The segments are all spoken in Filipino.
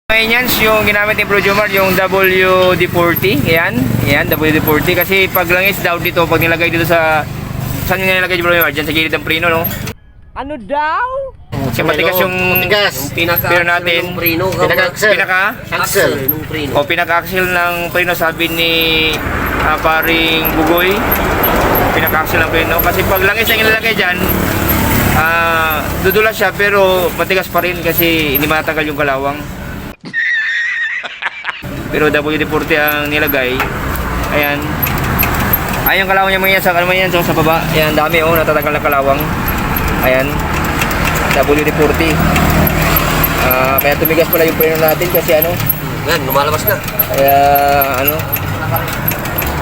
Ngayon yan, yung ginamit ni Bro Jomar, yung WD-40. Yan, WD-40. Kasi pag langis daw dito, pag nilagay dito sa... Saan nyo nilagay Bro Jomar? Diyan sa gilid ng preno, no? Ano daw? Kasi matigas yung pero natin. Pinaka-axle ng preno. O pinaka-axle ng preno, sabi ni paring Bugoy. Pinaka-axle ng preno. Kasi pag langis ang ilalagay dyan, dudulas siya pero matigas pa rin kasi hindi matagal yung kalawang. Pero WD-40 ang nilagay. Ayan. Ayan yung kalawang niya mga yan. Sa kalawang yan, sa baba. Ayan, dami oh, natatagal na kalawang. Ayan. WD-40. Kaya tumigas pala yung preno natin kasi ano. Yan, lumalabas na. Kaya ano.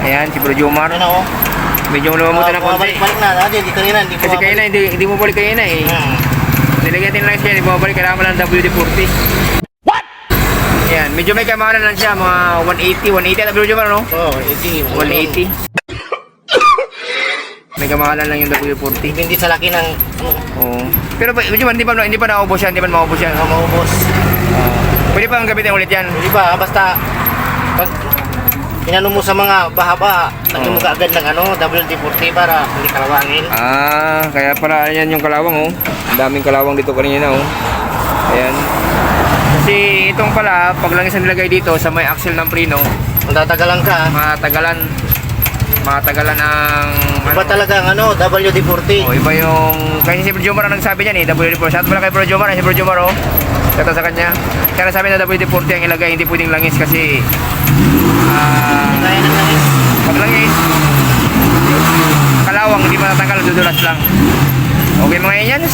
Ayan, si Bro Jomar. Ano oh? Medyo lumamutan ng konti. Balik na, hindi kanina, hindi Kasi kayo na, hindi mo balik kayo na eh. Nilagyan din lang siya, hindi mo balik. Kailangan mo lang WD-40. Yan, medyo may kamahalan lang siya, mga 180 at Bro Jomar, no? Oo, 80. 180. May kamahalan lang yung W40. Hindi sa laki ng... Oo. Pero Bro Jomar, hindi pa naubos yan, hindi pa maubos yan. maubos. Pwede pa ang gamitin ulit yan. Di ba, basta... Pag inano mo sa mga baha-baha, lagyan mo kaagad ng WD-40 para hindi kalawangin. Kaya pala yan yung kalawang, oh. Ang daming kalawang dito kanina, oh. Ayan. Kasi itong pala, pag langis ang nilagay dito sa may axle ng preno, Matatagalan ka. matagalan ang Iba talaga ang WD-40. iba yung kasi si Bro Jomar ang nagsabi niyan eh, WD-40. Shout pala kay Bro Jomar, si Bro Jomar oh. Shout sa kanya. Kaya sabi na WD-40 ang ilagay, hindi pwedeng langis kasi Kaya ng langis. pag langis kalawang hindi matatanggal, dudulas lang. Okay mga Indians?